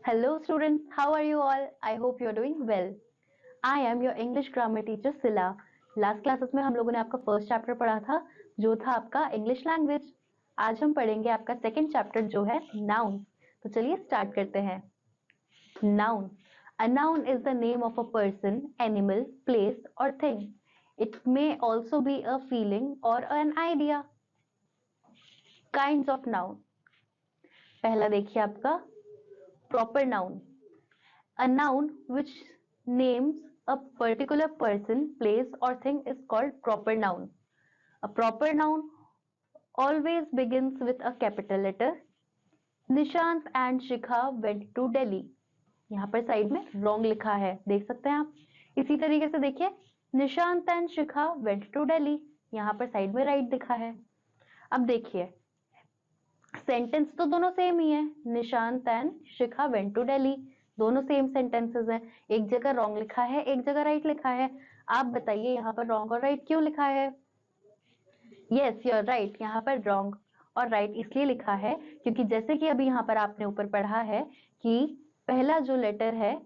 Hello students, how are you all? I hope you're doing well. I am your English grammar teacher Sila. Last classes में हम लोगों ने आपका first chapter पढ़ा था जो था आपका इंग्लिश लैंग्वेज। आज हम पढ़ेंगे आपका सेकंड चैप्टर जो है नाउन। तो चलिए स्टार्ट करते हैं। Noun, a noun is the name of a person, animal, place or thing. It may also be a feeling or an idea. Kinds of noun. पहला देखिए आपका proper noun. A noun which names a particular person, place or thing is called proper noun. A proper noun always begins with a capital letter. Nishant and Shikha went to Delhi. यहाँ पर side में wrong लिखा है, देख सकते हैं आप। इसी तरीके से देखिए Nishant and Shikha went to Delhi. यहाँ पर साइड में right दिखा है। अब देखिए सेंटेंस तो दोनों सेम ही है, Nishant and Shikha went to Delhi, दोनों सेम सेंटेंसेस हैं। एक जगह रॉन्ग लिखा है, एक जगह राइट लिखा है। आप बताइए यहाँ पर रॉन्ग और राइट क्यों लिखा है? यस यू आर राइट, यहाँ पर रॉन्ग और राइट इसलिए लिखा है क्योंकि जैसे कि अभी यहाँ पर आपने ऊपर पढ़ा है कि पहला जो लेटर है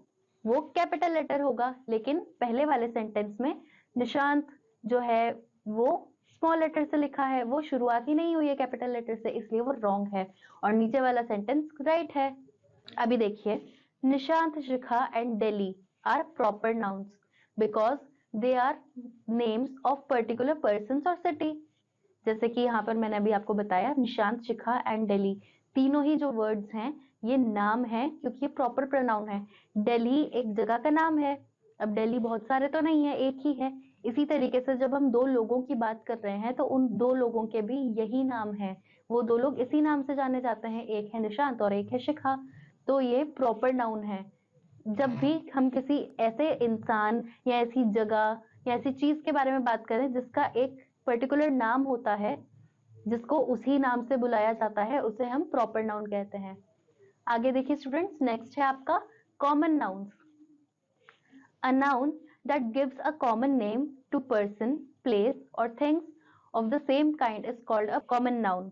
वो कैपिटल लेटर होगा, लेकिन पहले वाले सेंटेंस में निशांत जो है वो स्मॉल लेटर से लिखा है, वो शुरुआत ही नहीं हुई है कैपिटल लेटर से, इसलिए वो रॉन्ग है और नीचे वाला सेंटेंस राइट है। अभी देखिए Nishant, Shikha and Delhi are proper nouns because they are names of particular persons और सिटी। जैसे कि यहाँ पर मैंने अभी आपको बताया निशांत, शिखा एंड दिल्ली तीनों ही जो वर्ड्स हैं ये नाम है क्योंकि ये प्रॉपर प्रोनाउन है। दिल्ली एक जगह का नाम है, अब दिल्ली बहुत सारे तो नहीं है, एक ही है। इसी तरीके से जब हम दो लोगों की बात कर रहे हैं तो उन दो लोगों के भी यही नाम है, वो दो लोग इसी नाम से जाने जाते हैं, एक है निशांत और एक है शिखा। तो ये प्रॉपर नाउन है। जब भी हम किसी ऐसे इंसान या ऐसी जगह या ऐसी चीज के बारे में बात करें जिसका एक पर्टिकुलर नाम होता है, जिसको उसी नाम से बुलाया जाता है, उसे हम प्रॉपर नाउन कहते हैं। आगे देखिए स्टूडेंट्स, नेक्स्ट है आपका common nouns. A noun that gives a common name to person, place और things of the same kind is called a common noun.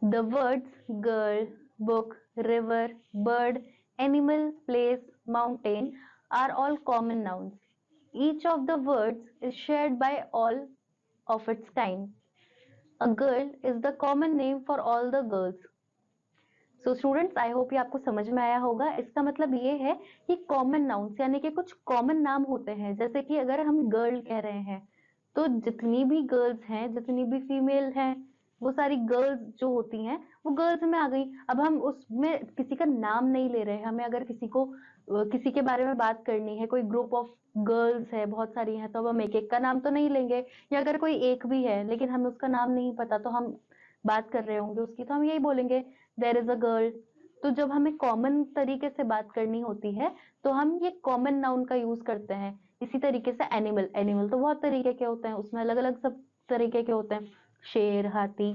The words girl, book, river, bird, animal, place, mountain are all common nouns. Each of the words is shared by all of its kind. A girl is the common name for all the girls. So students I hope ये आपको समझ में आया होगा। इसका मतलब ये है कि कॉमन नाउन्स यानी कि कुछ कॉमन नाम होते हैं। जैसे कि अगर हम गर्ल कह रहे हैं तो जितनी भी गर्ल्स हैं, जितनी भी फीमेल हैं, वो सारी गर्ल्स जो होती हैं वो गर्ल्स में आ गई। अब हम उसमें किसी का नाम नहीं ले रहे हैं, हमें अगर किसी को किसी के बारे में बात करनी है, कोई ग्रुप ऑफ गर्ल्स है, बहुत सारी हैं, तो अब हम एक एक का नाम तो नहीं लेंगे, या अगर कोई एक भी है लेकिन हमें उसका नाम नहीं पता तो हम बात कर रहे होंगे उसकी, तो हम यही बोलेंगे देयर इज अ गर्ल। तो जब हमें कॉमन तरीके से बात करनी होती है तो हम ये कॉमन नाउन का यूज करते हैं। इसी तरीके से एनिमल, एनिमल तो बहुत तरीके के होते हैं, उसमें अलग अलग सब तरीके के होते हैं, शेर, हाथी,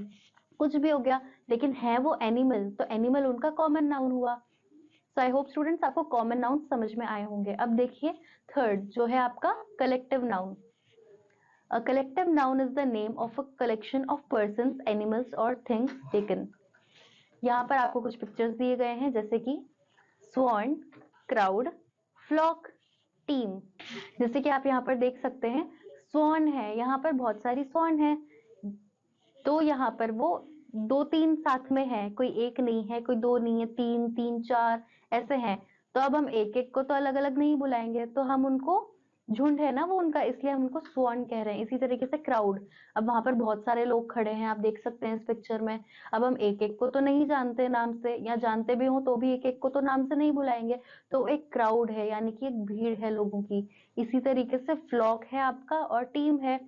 कुछ भी हो गया, लेकिन है वो एनिमल, तो एनिमल उनका कॉमन नाउन हुआ। सो आई होप स्टूडेंट्स आपको कॉमन नाउन समझ में आए होंगे। अब देखिए थर्ड जो है आपका collective noun. A collective noun is the name of a collection of persons, animals or things taken. यहाँ पर आपको कुछ पिक्चर्स दिए गए हैं जैसे कि स्वान, क्राउड, फ्लॉक, टीम। जैसे कि आप यहाँ पर देख सकते हैं स्वान है, यहाँ पर बहुत सारी स्वान है, तो यहाँ पर वो दो तीन साथ में है, कोई एक नहीं है, कोई दो नहीं है, तीन तीन चार ऐसे हैं। तो अब हम एक एक को तो अलग अलग नहीं बुलाएंगे, तो हम उनको झुंड है ना वो उनका, इसलिए हम उनको स्वान कह रहे हैं। इसी तरीके से क्राउड, अब वहां पर बहुत सारे लोग खड़े हैं, आप देख सकते हैं इस पिक्चर में। अब हम एक एक को तो नहीं जानते नाम से, या जानते भी हो तो भी एक एक को तो नाम से नहीं बुलाएंगे, तो एक क्राउड है यानी कि एक भीड़ है लोगों की। इसी तरीके से फ्लॉक है आपका और टीम है।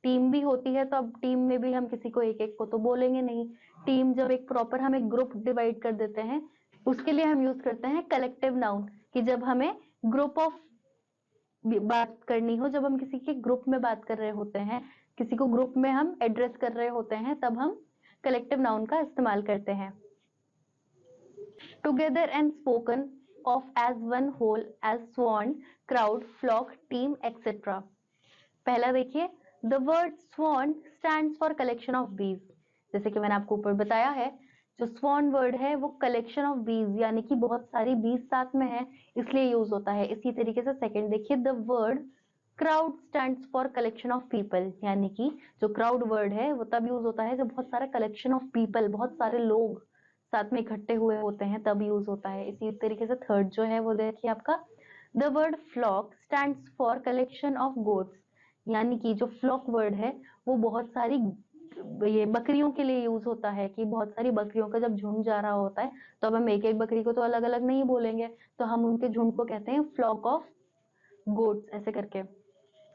टीम भी होती है तो अब टीम में भी हम किसी को एक एक को तो बोलेंगे नहीं। टीम जब एक प्रॉपर हम एक ग्रुप डिवाइड कर देते हैं उसके लिए हम यूज करते हैं कलेक्टिव नाउन, कि जब हमें ग्रुप ऑफ बात करनी हो, जब हम किसी के ग्रुप में बात कर रहे होते हैं, किसी को ग्रुप में हम एड्रेस कर रहे होते हैं, तब हम कलेक्टिव नाउन का इस्तेमाल करते हैं। Together and spoken of as one whole as swan, crowd, flock, team etcetera. पहला देखिए the word swan stands for collection of bees. जैसे कि मैंने आपको ऊपर बताया है जो स्वॉन वर्ड है वो कलेक्शन ऑफ बीज, यानी कि बहुत सारी बीज साथ में है इसलिए यूज होता है। इसी तरीके से सेकंड देखिए, the word crowd stands for collection of people, यानी कि जो क्राउड वर्ड है वो तब यूज होता है जब बहुत सारा कलेक्शन ऑफ पीपल, बहुत सारे लोग साथ में इकट्ठे हुए होते हैं तब यूज होता है। इसी तरीके से थर्ड जो है वो देखिए आपका, the word flock stands for collection of goats, यानी कि जो फ्लॉक वर्ड है वो बहुत सारी ये बकरियों के लिए यूज होता है कि बहुत सारी बकरियों का जब झुंड जा रहा होता है तो अब हम एक एक बकरी को तो अलग अलग नहीं बोलेंगे, तो हम उनके झुंड को कहते हैं फ्लॉक ऑफ गोट्स, ऐसे करके।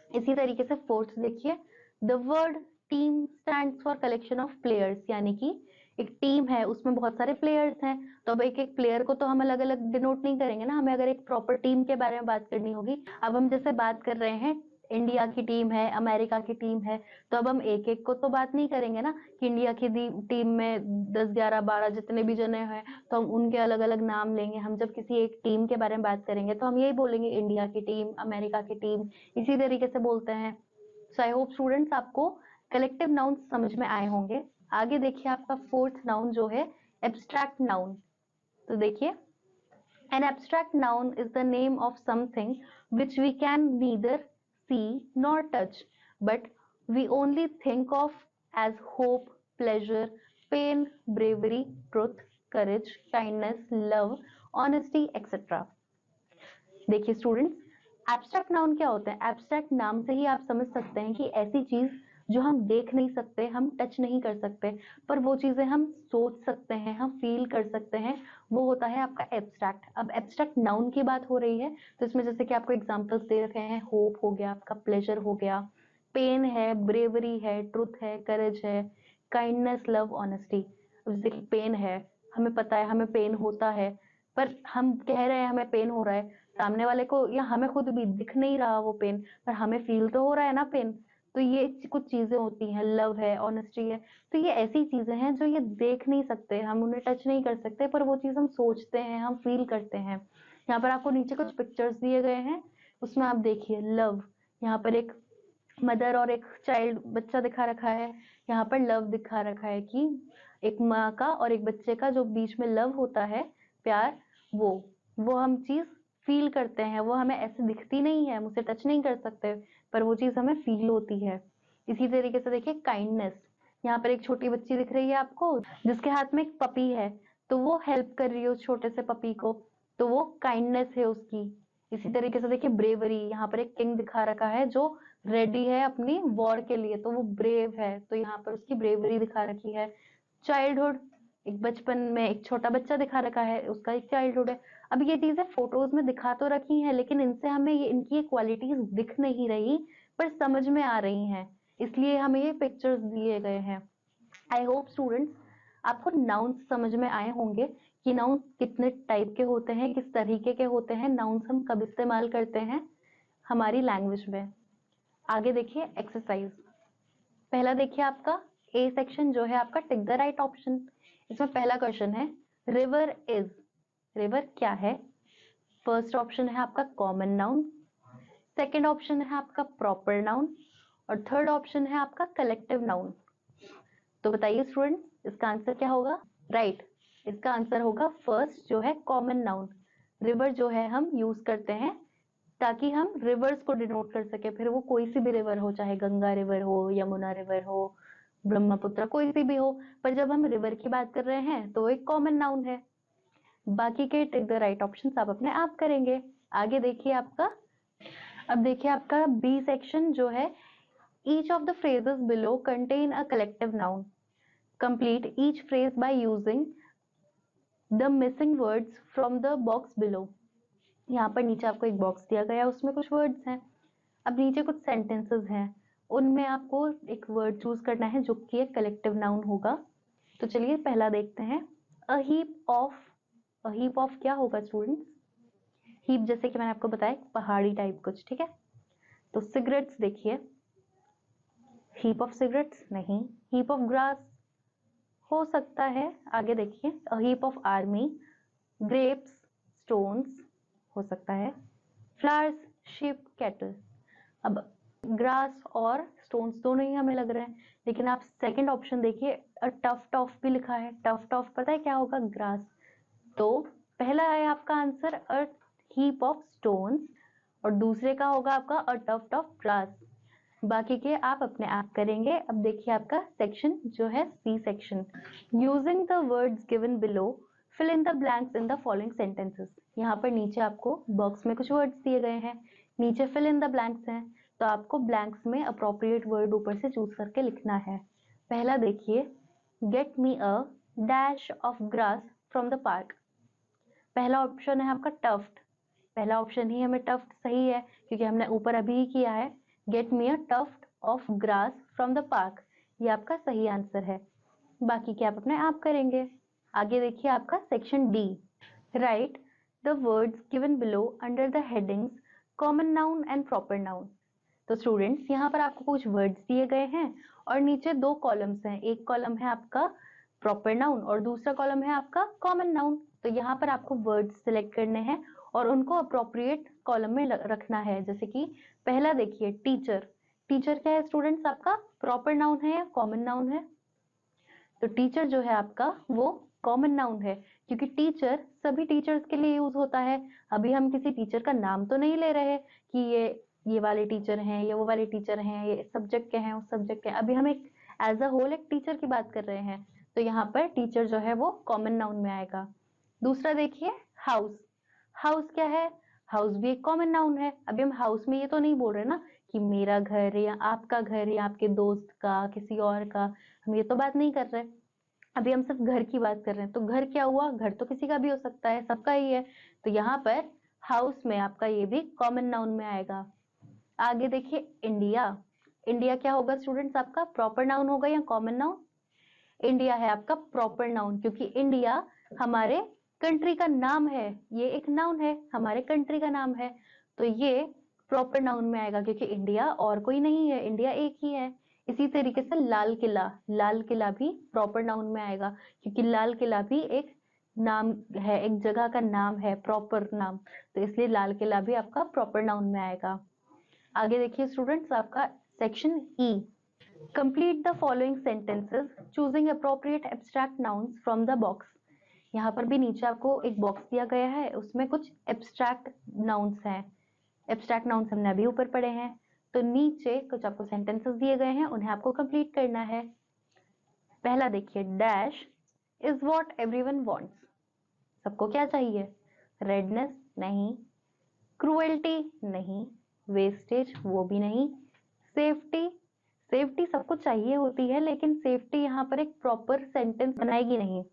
इसी तरीके से फोर्थ देखिए, the word team stands for collection of players, यानी कि एक टीम है उसमें बहुत सारे प्लेयर्स हैं, तो अब एक एक प्लेयर को तो हम अलग अलग डिनोट नहीं करेंगे ना, हमें अगर एक प्रॉपर टीम के बारे में बात करनी होगी। अब हम जैसे बात कर रहे हैं इंडिया की टीम है, अमेरिका की टीम है, तो अब हम एक एक को तो बात नहीं करेंगे ना कि इंडिया की टीम में 10 11 12 जितने भी जने हैं तो हम उनके अलग अलग नाम लेंगे। हम जब किसी एक टीम के बारे में बात करेंगे तो हम यही बोलेंगे इंडिया की टीम, अमेरिका की टीम, इसी तरीके से बोलते हैं। सो आई होप स्टूडेंट्स आपको कलेक्टिव नाउन समझ में आए होंगे। आगे देखिए आपका फोर्थ नाउन जो है एब्स्ट्रैक्ट नाउन। तो देखिए, an abstract noun is the name of something which we can neither see nor touch, but we only think of as hope, pleasure, pain, bravery, truth, courage, kindness, love, honesty, etc. देखिए students, abstract noun क्या होता है? Abstract नाम से ही आप समझ सकते हैं कि ऐसी चीज जो हम देख नहीं सकते, हम टच नहीं कर सकते, पर वो चीजें हम सोच सकते हैं, हम फील कर सकते हैं, वो होता है आपका एब्स्ट्रैक्ट। अब एब्स्ट्रैक्ट नाउन की बात हो रही है तो इसमें जैसे कि आपको एग्जांपल्स दे रखे हैं, होप हो गया, आपका प्लेजर हो गया, पेन है, ब्रेवरी है, ट्रुथ है, करेज है, काइंडनेस, लव, ऑनेस्टी। अब जैसे कि पेन है, हमें पता है हमें पेन होता है, पर हम कह रहे हैं हमें पेन हो रहा है, सामने वाले को या हमें खुद भी दिख नहीं रहा वो पेन, पर हमें फील तो हो रहा है ना पेन। तो ये कुछ चीजें होती हैं, लव है, ऑनेस्टी है, तो ये ऐसी चीजें हैं जो ये देख नहीं सकते, हम उन्हें टच नहीं कर सकते, पर वो चीज हम सोचते हैं, हम फील करते हैं। यहाँ पर आपको नीचे कुछ पिक्चर्स दिए गए हैं, उसमें आप देखिए लव, यहाँ पर एक मदर और एक चाइल्ड बच्चा दिखा रखा है, यहाँ पर लव दिखा रखा है कि एक माँ का और एक बच्चे का जो बीच में लव होता है, प्यार, वो हम चीज फील करते हैं, वो हमें ऐसे दिखती नहीं है, मुझसे टच नहीं कर सकते, पर वो चीज हमें फील होती है। इसी तरीके से देखिए काइंडनेस, यहाँ पर एक छोटी बच्ची दिख रही है आपको जिसके हाथ में एक पपी है, तो वो हेल्प कर रही है उस छोटे से पपी को, तो वो काइंडनेस है उसकी। इसी तरीके से देखिए ब्रेवरी, यहाँ पर एक किंग दिखा रखा है जो रेडी है अपनी वॉर के लिए, तो वो ब्रेव है, तो यहाँ पर उसकी ब्रेवरी दिखा रखी है। चाइल्डहुड, एक बचपन में एक छोटा बच्चा दिखा रखा है, उसका एक चाइल्डहुड है। अब ये चीजें फोटोज में दिखा तो रखी हैं, लेकिन इनसे हमें ये इनकी ये क्वालिटीज दिख नहीं रही, पर समझ में आ रही हैं, इसलिए हमें ये पिक्चर्स दिए गए हैं। आई होप स्टूडेंट्स आपको नाउन्स समझ में आए होंगे कि नाउन्स कितने टाइप के होते हैं, किस तरीके के होते हैं, नाउन्स हम कब इस्तेमाल करते हैं हमारी लैंग्वेज में। आगे देखिए एक्सरसाइज। पहला देखिए आपका ए सेक्शन जो है आपका टिक द राइट ऑप्शन। इसमें पहला क्वेश्चन है रिवर इज, रिवर क्या है? फर्स्ट ऑप्शन है आपका कॉमन नाउन, सेकंड ऑप्शन है आपका प्रॉपर नाउन, और थर्ड ऑप्शन है आपका कलेक्टिव नाउन। तो बताइए स्टूडेंट्स इसका आंसर क्या होगा? राइट, इसका आंसर होगा फर्स्ट जो है कॉमन नाउन। रिवर जो है हम यूज करते हैं ताकि हम रिवर्स को डिनोट कर सके, फिर वो कोई सी भी रिवर हो, चाहे गंगा रिवर हो, यमुना रिवर हो, ब्रह्मपुत्र, कोई सी भी हो, पर जब हम रिवर की बात कर रहे हैं तो एक कॉमन नाउन है। बाकी के टिक द राइट ऑप्शन आप अपने आप करेंगे। आगे देखिए आपका, अब देखिए आपका बी सेक्शन जो है, each of the phrases below contain a collective noun. Complete each phrase by using the missing words from the box below. यहाँ पर नीचे आपको एक बॉक्स दिया गया है, उसमें कुछ वर्ड्स हैं। अब नीचे कुछ सेंटेंसेस हैं, उनमें आपको एक वर्ड चूज करना है जो कि एक कलेक्टिव नाउन होगा। तो चलिए पहला देखते हैं, a heap of. A heap of क्या होगा स्टूडेंट्स? हीप जैसे कि मैंने आपको बताया पहाड़ी टाइप कुछ, ठीक है। तो सिगरेट्स देखिए, हीप ऑफ सिगरेट्स नहीं, हीप ऑफ ग्रास हो सकता है। आगे देखिए, a heap of army, grapes, stones हो सकता है, फ्लावर्स, शिप, कैटल। अब ग्रास और स्टोन्स दोनों ही हमें लग रहे हैं, लेकिन आप सेकंड ऑप्शन देखिए, अ टफ्ट ऑफ भी लिखा है। टफ्ट ऑफ पता है क्या होगा? ग्रास। तो पहला है आपका answer a heap of stones और दूसरे का होगा आपका अ टफ्ट ऑफ ग्रास। बाकी के आप अपने आप करेंगे। अब देखिए आपका सेक्शन जो है C section, using the words given below fill in the blanks in the following sentences. यहाँ पर नीचे आपको बॉक्स में कुछ वर्ड्स दिए गए हैं, नीचे फिल इन द ब्लैंक्स हैं, तो आपको ब्लैंक्स में अप्रोप्रिएट वर्ड ऊपर से चूज करके लिखना है। पहला देखिए, gate me a dash of grass from the park. पहला ऑप्शन है आपका टफ्ट, पहला ऑप्शन ही हमें टफ्ट सही है क्योंकि हमने ऊपर अभी ही किया है, get me a tuft of grass from the park, ये आपका सही आंसर है। बाकी के आप अपने आप करेंगे। आगे देखिए आपका section D, right the words given below under the headings common noun and proper noun. तो स्टूडेंट्स यहाँ पर आपको कुछ वर्ड्स दिए गए हैं और नीचे दो कॉलम्स हैं, एक कॉलम है आपका प्रॉपर नाउन और दूसरा कॉलम है आपका कॉमन नाउन। तो यहाँ पर आपको वर्ड्स सिलेक्ट करने हैं और उनको अप्रोप्रिएट कॉलम में रखना है। जैसे कि पहला देखिए टीचर, टीचर क्या है स्टूडेंट्स आपका? प्रॉपर नाउन है या कॉमन नाउन है? तो टीचर जो है आपका वो कॉमन नाउन है क्योंकि टीचर सभी टीचर्स के लिए यूज होता है। अभी हम किसी टीचर का नाम तो नहीं ले रहे कि ये वाले टीचर हैं, ये वो वाले टीचर हैं, ये इस सब्जेक्ट के हैं, उस सब्जेक्ट के, अभी हम एक एज अ होल एक टीचर की बात कर रहे हैं। तो यहाँ पर टीचर जो है वो कॉमन नाउन में आएगा। दूसरा देखिए हाउस, हाउस क्या है? हाउस भी एक कॉमन नाउन है। अभी हम हाउस में ये तो नहीं बोल रहे ना कि मेरा घर या आपका घर या आपके दोस्त का, किसी और का, हम ये तो बात नहीं कर रहे। अभी हम सिर्फ घर की बात कर रहे हैं। तो घर क्या हुआ? घर तो किसी का भी हो सकता है, सबका ही है। तो यहाँ पर हाउस में आपका ये भी कॉमन नाउन में आएगा। आगे देखिए इंडिया, इंडिया क्या होगा स्टूडेंट्स आपका? प्रॉपर नाउन होगा या कॉमन नाउन? इंडिया है आपका प्रॉपर नाउन क्योंकि इंडिया हमारे कंट्री का नाम है, ये एक नाउन है, हमारे कंट्री का नाम है। तो ये प्रॉपर नाउन में आएगा क्योंकि इंडिया और कोई नहीं है, इंडिया एक ही है। इसी तरीके से लाल किला, लाल किला भी प्रॉपर नाउन में आएगा क्योंकि लाल किला भी एक नाम है, एक जगह का नाम है, प्रॉपर नाम। तो इसलिए लाल किला भी आपका प्रॉपर नाउन में आएगा। आगे देखिए स्टूडेंट्स आपका section E, complete the following sentences choosing appropriate abstract nouns from the box. यहाँ पर भी नीचे आपको एक बॉक्स दिया गया है, उसमें कुछ एब्स्ट्रैक्ट नाउन्स हैं। एब्स्ट्रैक्ट नाउन्स हमने अभी ऊपर पढ़े हैं। तो नीचे कुछ आपको सेंटेंसेस दिए गए हैं, उन्हें आपको कंप्लीट करना है। पहला देखिए, dash is what everyone wants. सबको क्या चाहिए? रेडनेस नहीं, क्रुएल्टी नहीं, वेस्टेज वो भी नहीं, सेफ्टी, सेफ्टी सबको चाहिए होती है लेकिन सेफ्टी यहाँ पर एक प्रॉपर सेंटेंस बनाएगी नहीं।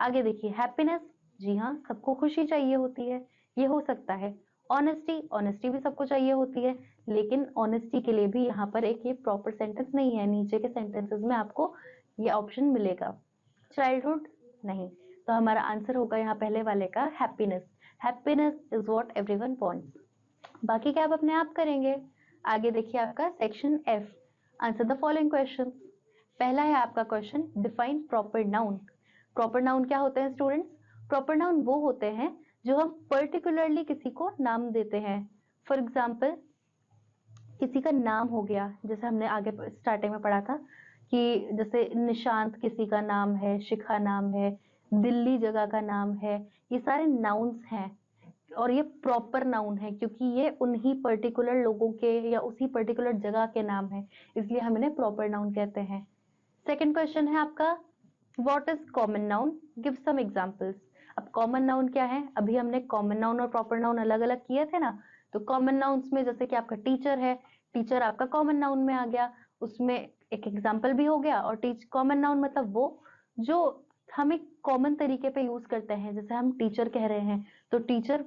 आगे देखिए हैप्पीनेस, जी हाँ सबको खुशी चाहिए होती है, ये हो सकता है। ऑनेस्टी, ऑनेस्टी भी सबको चाहिए होती है लेकिन ऑनेस्टी के लिए भी यहाँ पर एक ये प्रॉपर सेंटेंस नहीं है, नीचे के सेंटेंसेस में आपको ये ऑप्शन मिलेगा। चाइल्डहुड नहीं, तो हमारा आंसर होगा यहाँ पहले वाले का happiness, happiness is what everyone wants. बाकी क्या आप अपने आप करेंगे। आगे देखिए आपका section F, answer the following question. पहला है आपका question, define proper noun. Proper noun क्या होते हैं स्टूडेंट्स? प्रॉपर नाउन वो होते हैं जो हम पर्टिकुलरली किसी को नाम देते हैं। फॉर एग्जाम्पल किसी का नाम हो गया, जैसे हमने आगे स्टार्टिंग में पढ़ा था कि जैसे निशांत किसी का नाम है, शिखा नाम है, दिल्ली जगह का नाम है, ये सारे नाउन्स हैं और ये प्रॉपर नाउन है क्योंकि ये उन्हीं पर्टिकुलर लोगों के या उसी पर्टिकुलर जगह के नाम है, इसलिए हम इन्हें प्रॉपर नाउन कहते हैं। सेकेंड क्वेश्चन है आपका, what is common noun, give some examples. अब कॉमन नाउन क्या है? अभी हमने कॉमन नाउन और प्रॉपर नाउन अलग अलग किए थे ना। तो कॉमन नाउन्स में जैसे कि आपका टीचर है, टीचर आपका कॉमन नाउन में आ गया, उसमें एक एग्जाम्पल भी हो गया। और कॉमन नाउन मतलब वो जो हम एक कॉमन तरीके पे यूज करते हैं, जैसे हम टीचर कह रहे हैं तो टीचर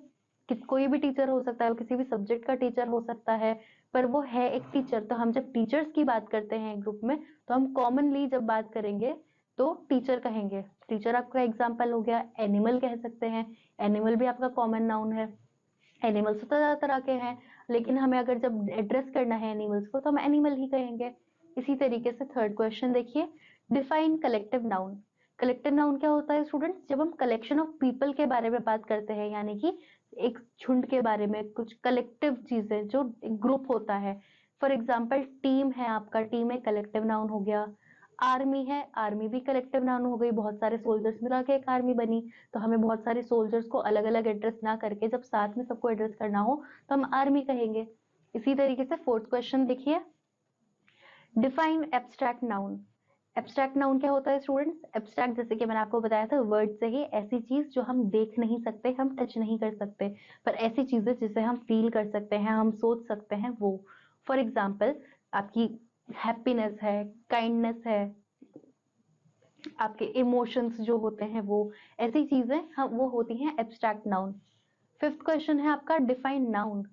कोई भी टीचर हो सकता है, वो किसी भी सब्जेक्ट का टीचर हो सकता है, पर वो है एक टीचर। तो हम जब टीचर्स की बात करते हैं ग्रुप में, तो हम कॉमनली जब बात करेंगे तो टीचर कहेंगे। टीचर आपका एग्जाम्पल हो गया। एनिमल कह सकते हैं, एनिमल भी आपका कॉमन नाउन है। एनिमल्स तो ज्यादा तरह के हैं लेकिन हमें अगर जब एड्रेस करना है एनिमल्स को तो हम एनिमल ही कहेंगे। इसी तरीके से थर्ड क्वेश्चन देखिए, define collective noun. Collective noun क्या होता है स्टूडेंट्स? जब हम कलेक्शन ऑफ पीपल के बारे में बात करते हैं, यानी कि एक झुंड के बारे में, कुछ कलेक्टिव चीजें, जो एक ग्रुप होता है, फॉर एग्जाम्पल टीम है आपका, टीम एक कलेक्टिव नाउन हो गया। आर्मी है, आर्मी भी कलेक्टिव नाउन हो गई, बहुत सारे सोल्जर्स मिला के एक आर्मी बनी। तो हमें बहुत सारे सोल्जर्स को अलग अलग एड्रेस ना करके जब साथ में सबको एड्रेस करना हो तो हम आर्मी कहेंगे। इसी तरीके से फोर्थ क्वेश्चन देखिए, define abstract noun. Abstract noun क्या होता है स्टूडेंट्स? एब्स्ट्रैक्ट जैसे कि मैंने आपको बताया था वर्ड से ही, ऐसी चीज जो हम देख नहीं सकते, हम टच नहीं कर सकते, पर ऐसी चीजें जिसे हम फील कर सकते हैं, हम सोच सकते हैं, वो। फॉर एग्जाम्पल आपकी हैप्पीनेस है, काइंडनेस है, आपके इमोशंस जो होते हैं वो, ऐसी चीजें हम वो होती हैं एब्स्ट्रैक्ट नाउन। फिफ्थ क्वेश्चन है आपका, डिफाइन नाउन।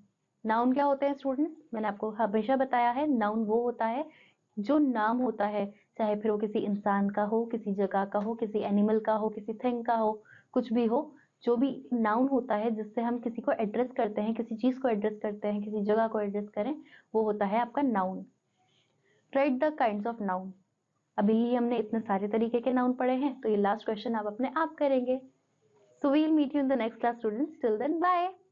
नाउन क्या होते हैं स्टूडेंट्स? मैंने आपको हमेशा बताया है, नाउन वो होता है जो नाम होता है, चाहे फिर वो किसी इंसान का हो, किसी जगह का हो, किसी एनिमल का हो, किसी थिंग का हो, कुछ भी हो, जो भी नाउन होता है जिससे हम किसी को एड्रेस करते हैं, किसी चीज को एड्रेस करते हैं, किसी जगह को एड्रेस करें, वो होता है आपका noun. Right the kinds of noun. अभी ही हमने इतने सारे तरीके के नाउन पढ़े हैं, तो ये लास्ट क्वेश्चन आप अपने आप करेंगे। So we'll meet you in the next class, students. Till then, bye.